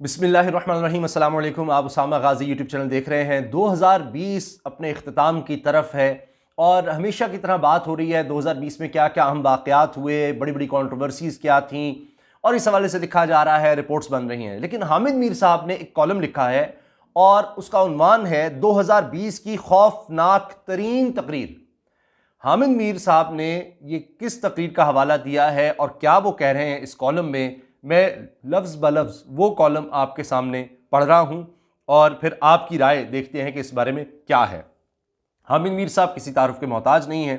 बिस्मिल्लाहिर्रहमानिर्रहीम। अस्सलाम वालेकुम। आप उसामा गाजी यूट्यूब चैनल देख रहे हैं। 2020 अपने इख्तिताम की तरफ है और हमेशा की तरह बात हो रही है 2020 में क्या क्या अहम वाक़यात हुए, बड़ी बड़ी कॉन्ट्रोवर्सीज़ क्या थी, और इस हवाले से लिखा जा रहा है, रिपोर्ट्स बन रही हैं। लेकिन हामिद मीर साहब ने एक कॉलम लिखा है और उसका उन्वान है 2020 की खौफनाक तरीन तकरीर। हामिद मीर साहब ने ये किस तकरीर का हवाला दिया है और क्या वो कह रहे हैं इस कॉलम में, मैं लफ्ज़ ब लफ्ज़ वो कॉलम आपके सामने पढ़ रहा हूं और फिर आपकी राय देखते हैं कि इस बारे में क्या है। हामिद मीर साहब किसी तारुफ के मोहताज नहीं हैं।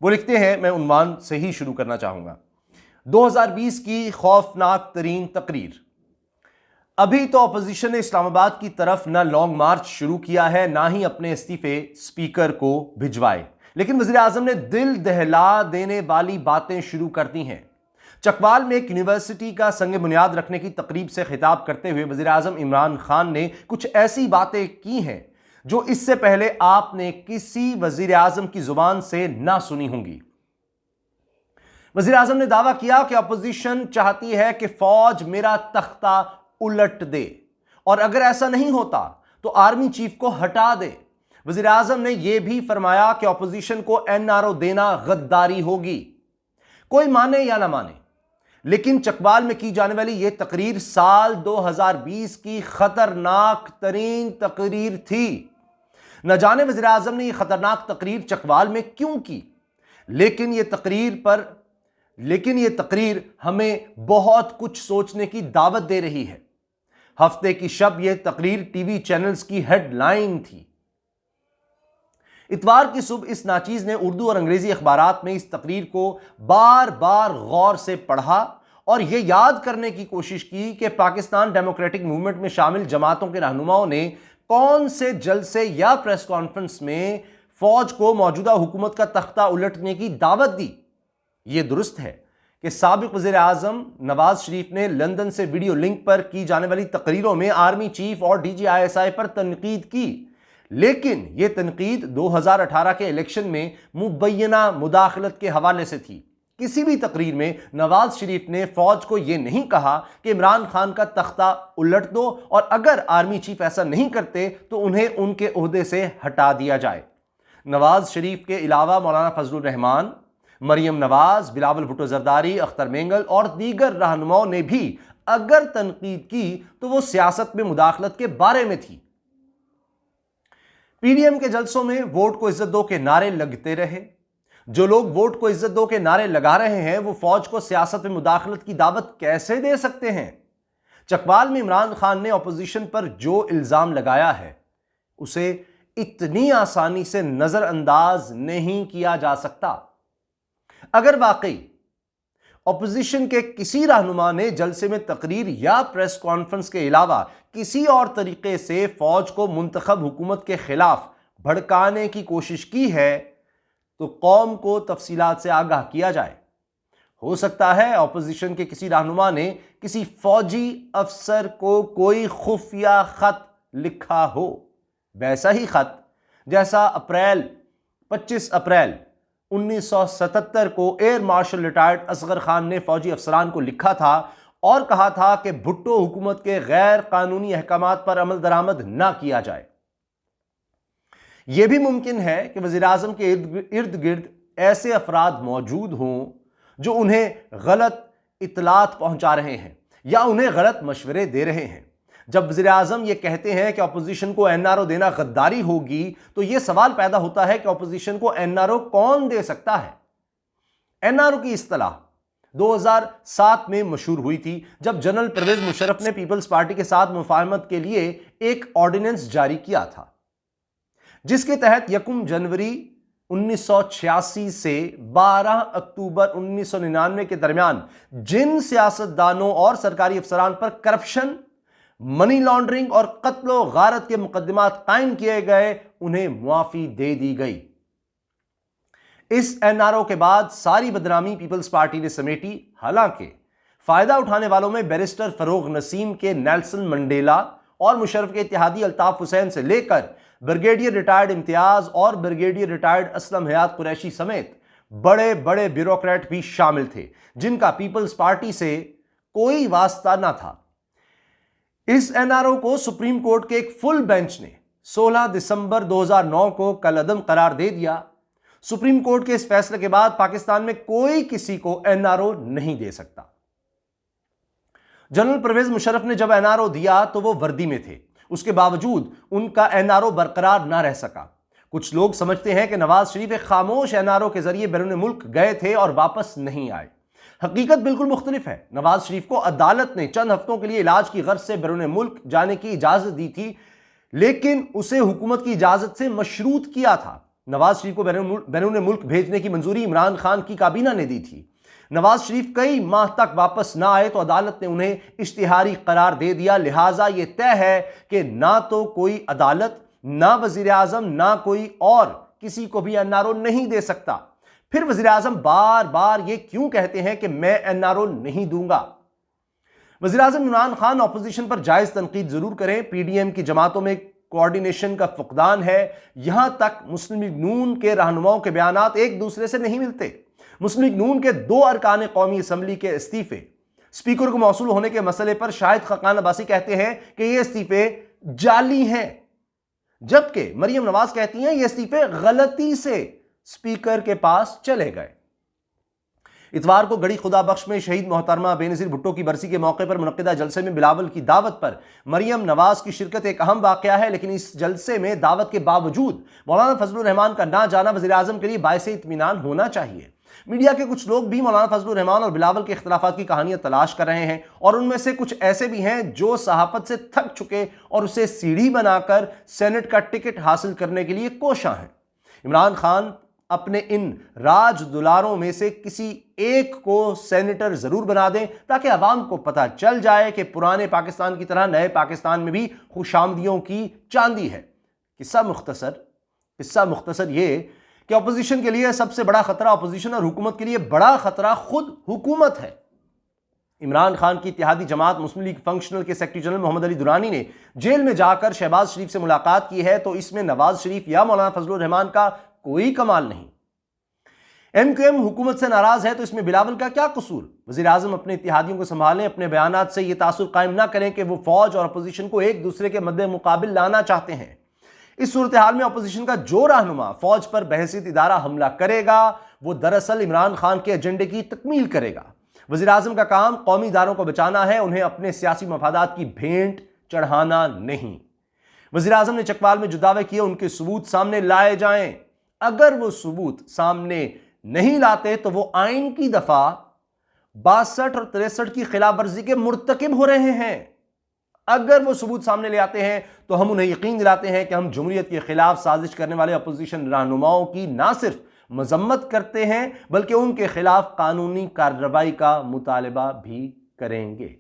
वो लिखते हैं, मैं उन्वान से ही शुरू करना चाहूँगा। 2020 की खौफनाक तरीन तकरीर। अभी तो अपोजिशन ने इस्लामाबाद की तरफ ना लॉन्ग मार्च शुरू किया है, ना ही अपने इस्तीफे स्पीकर को भिजवाए, लेकिन वज़ीर आज़म ने दिल दहला देने वाली बातें शुरू कर दी हैं। चकवाल में एक यूनिवर्सिटी का संग बुनियाद रखने की तकरीब से खिताब करते हुए वज़ीर आज़म इमरान खान ने कुछ ऐसी बातें की हैं जो इससे पहले आपने किसी वज़ीर आज़म की जुबान से ना सुनी होंगी। वज़ीर आज़म ने दावा किया कि अपोजिशन चाहती है कि फौज मेरा तख्ता उलट दे और अगर ऐसा नहीं होता तो आर्मी चीफ को हटा दे। वज़ीर आज़म ने यह भी फरमाया कि अपोजिशन को एनआरओ देना गद्दारी होगी। कोई माने या ना माने, लेकिन चकवाल में की जाने वाली यह तकरीर साल 2020 की खतरनाक तरीन तकरीर थी। न जाने वज़ीर आज़म ने यह खतरनाक तकरीर चकवाल में क्यों की, लेकिन यह तकरीर हमें बहुत कुछ सोचने की दावत दे रही है। हफ्ते की शब यह तकरीर टीवी चैनल्स की हेडलाइन थी। इतवार की सुबह इस नाचीज ने उर्दू और अंग्रेजी अखबारात में इस तकरीर को बार बार गौर से पढ़ा और यह याद करने की कोशिश की कि पाकिस्तान डेमोक्रेटिक मूवमेंट में शामिल जमातों के रहनुमाओं ने कौन से जलसे या प्रेस कॉन्फ्रेंस में फौज को मौजूदा हुकूमत का तख्ता उलटने की दावत दी। यह दुरुस्त है कि साबिक वज़ीर आज़म नवाज शरीफ ने लंदन से वीडियो लिंक पर की जाने वाली तकरीरों में आर्मी चीफ और DGISI पर तनकीद की, लेकिन यह तनकीद 2018 के इलेक्शन में मुबैना मुदाखलत के हवाले से थी। किसी भी तकरीर में नवाज शरीफ ने फौज को यह नहीं कहा कि इमरान खान का तख्ता उलट दो और अगर आर्मी चीफ ऐसा नहीं करते तो उन्हें उनके ओहदे से हटा दिया जाए। नवाज शरीफ के अलावा मौलाना फजलुर रहमान, मरियम नवाज, बिलावल भुट्टो जरदारी, अख्तर मेंगल और दीगर रहनुमाओं ने भी अगर तनकीद की तो वो सियासत में मुदाखलत के बारे में थी। PDM के जलसों में वोट को इज्जत दो के नारे लगते रहे। जो लोग वोट को इज्जत दो के नारे लगा रहे हैं वो फौज को सियासत में मुदाखलत की दावत कैसे दे सकते हैं? चकवाल में इमरान खान ने अपोजिशन पर जो इल्जाम लगाया है उसे इतनी आसानी से नजरअंदाज नहीं किया जा सकता। अगर वाकई अपोजिशन के किसी रहनुमा ने जलसे में तकरीर या प्रेस कॉन्फ्रेंस के अलावा किसी और तरीके से फौज को मुंतखब हुकूमत के खिलाफ भड़काने की कोशिश की है तो कौम को तफसीलात से आगाह किया जाए। हो सकता है अपोजिशन के किसी रहनुमा ने किसी फौजी अफसर को कोई खुफिया खत लिखा हो, वैसा ही खत जैसा 25 अप्रैल 1977 को air marshal retired Asghar Khan ने फौजी अफसरान को लिखा था और कहा था कि भुट्टो हुकूमत के गैर कानूनी अहकामात पर अमल दरामद ना किया जाए। यह भी मुमकिन है कि वज़ीर आज़म के इर्द गिर्द ऐसे अफराद मौजूद हों जो उन्हें गलत इतलात पहुंचा रहे हैं या उन्हें गलत मशवरे दे रहे हैं। जब वज़ीर आज़म ये कहते हैं कि अपोजिशन को एनआरओ देना गद्दारी होगी तो यह सवाल पैदा होता है कि अपोजिशन को एनआरओ कौन दे सकता है। एनआरओ की इस्तिलाह 2007 में मशहूर हुई थी जब जनरल परवेज मुशर्रफ ने पीपल्स पार्टी के साथ मुफाहमत के लिए एक ऑर्डिनेंस जारी किया था, जिसके तहत 1 जनवरी 1986 से 12 अक्टूबर 1999 के दरमियान जिन सियासतदानों और सरकारी अफसरान पर करप्शन, मनी लॉन्ड्रिंग और कत्लो गारत के मुकदमात कायम किए गए उन्हें मुआफी दे दी गई। इस एनआरओ के बाद सारी बदनामी पीपल्स पार्टी ने समेटी। हालांकि फायदा उठाने वालों में बैरिस्टर फरोग नसीम के नेल्सन मंडेला और मुशर्रफ के इत्तेहादी अल्ताफ हुसैन से लेकर ब्रिगेडियर रिटायर्ड इम्तियाज और ब्रिगेडियर रिटायर्ड असलम हयात कुरैशी समेत बड़े बड़े ब्यूरोक्रेट भी शामिल थे जिनका पीपल्स पार्टी से कोई वास्ता न था। इस एनआरओ को सुप्रीम कोर्ट के एक फुल बेंच ने 16 दिसंबर 2009 को कलअदम करार दे दिया। सुप्रीम कोर्ट के इस फैसले के बाद पाकिस्तान में कोई किसी को एनआरओ नहीं दे सकता। जनरल परवेज मुशर्रफ ने जब एनआरओ दिया तो वो वर्दी में थे, उसके बावजूद उनका एनआरओ बरकरार ना रह सका। कुछ लोग समझते हैं कि नवाज शरीफ एक खामोश एनआरओ के जरिए बैरून मुल्क गए थे और वापस नहीं आए। हकीकत बिल्कुल मुख्तलिफ है। नवाज शरीफ को अदालत ने चंद हफ्तों के लिए इलाज की गर्ज से बैरून मुल्क जाने की इजाजत दी थी, लेकिन उसे हुकूमत की इजाजत से मशरूत किया था। नवाज शरीफ को बैरून मुल्क भेजने की मंजूरी इमरान खान की काबीना ने दी थी। नवाज शरीफ कई माह तक वापस ना आए तो अदालत ने उन्हें इश्तिहारी करार दे दिया। लिहाजा यह तय है कि ना तो कोई अदालत, ना वजीर आजम, ना कोई और किसी को भी एनआरओ नहीं दे सकता। फिर वजीर आजम बार बार ये क्यों कहते हैं कि मैं एनआरओ नहीं दूंगा? वजीर आजम इमरान खान अपोजिशन पर जायज तनकीद जरूर करें। पीडीएम की जमातों में कोऑर्डिनेशन का फुकदान है। यहां तक मुस्लिम लीग नून के रहनुमाओं के बयानात एक दूसरे से नहीं मिलते। मुस्लिम लीग नून के 2 अरकान कौमी असम्बली के इस्तीफे स्पीकर को मौसूल होने के मसले पर शाहिद खकान अब्बासी कहते हैं कि ये इस्तीफे जाली हैं, जबकि मरियम नवाज कहती हैं ये इस्तीफे गलती से स्पीकर के पास चले गए। इतवार को गड़ी खुदा बख्श में शहीद मोहतरमा बेनज़ीर भुट्टो की बरसी के मौके पर मुनक्किदा जलसे में बिलावल की दावत पर मरियम नवाज की शिरकत एक अहम वाक़या है, लेकिन इस जलसे में दावत के बावजूद मौलाना फजलुर रहमान का ना जाना वज़ीर आज़म के लिए बाइसे इत्मीनान होना चाहिए। मीडिया के कुछ लोग भी मौलाना फजलुर रहमान और बिलावल के इख्तिलाफात की कहानियां तलाश कर रहे हैं, और उनमें से कुछ ऐसे भी हैं जो सहाफत से थक चुके और उसे सीढ़ी बनाकर सेनेट का टिकट हासिल करने के लिए कोशां हैं। इमरान खान अपने इन राज दुलारों में से किसी एक को सेनेटर जरूर बना दें ताकि अवाम को पता चल जाए कि पुराने पाकिस्तान की तरह नए पाकिस्तान में भी खुशामदियों की चांदी है। किस्सा मुख्तसर ये कि अपोजिशन के लिए सबसे बड़ा खतरा अपोजिशन और हुकूमत के लिए बड़ा खतरा खुद हुकूमत है। इमरान खान की इत्तेहादी जमात मुस्लिम लीग फंक्शनल के सेक्रेटरी जनरल मोहम्मद अली दुरानी ने जेल में जाकर शहबाज शरीफ से मुलाकात की है, तो इसमें नवाज शरीफ या मौलाना फजलुर रहमान का कोई कमाल नहीं। एमक्यूएम हुकूमत से नाराज है तो इसमें बिलावल का क्या कसूर? वजीर आजम अपने इत्तेहादियों को संभालें, अपने बयानात से यह तासुर कायम ना करें कि वो फौज और अपोजिशन को एक दूसरे के मद्दे मुकाबिल लाना चाहते हैं। इस सूरत हाल में अपोजिशन का जो रहनुमा फौज पर बहसीत इदारा हमला करेगा वो दरअसल इमरान खान के एजेंडे की तकमील करेगा। वजीर आजम का काम कौमी इदारों को बचाना है, उन्हें अपने सियासी मफादात की भेंट चढ़ाना नहीं। वजीर आजम ने चकवाल में जो दावे किए उनके सबूत सामने लाए जाएं। अगर वो सबूत सामने नहीं लाते तो वो आइन की दफा 62 और 63 की खिलाफ वर्जी के मुर्तकिब हो रहे हैं। अगर वो सबूत सामने ले आते हैं तो हम उन्हें यकीन दिलाते हैं कि हम जमहूरियत के खिलाफ साजिश करने वाले अपोजिशन रहनुमाओं की ना सिर्फ मजम्मत करते हैं बल्कि उनके खिलाफ कानूनी कार्रवाई का मुतालबा भी करेंगे।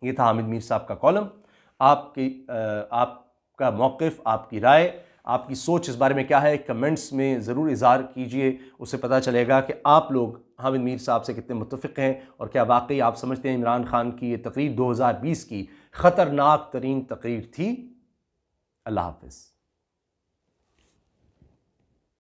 ये था हामिद मीर साहब का कॉलम। आपका मौक़िफ़, आपकी राय, आपकी सोच इस बारे में क्या है, कमेंट्स में ज़रूर इज़हार कीजिए। उससे पता चलेगा कि आप लोग हामिद मीर साहब से कितने मुत्तफ़िक़ हैं और क्या वाकई आप समझते हैं इमरान खान की ये तकरीर 2020 की ख़तरनाक तरीन तकरीर थी। अल्लाह हाफ़िज़।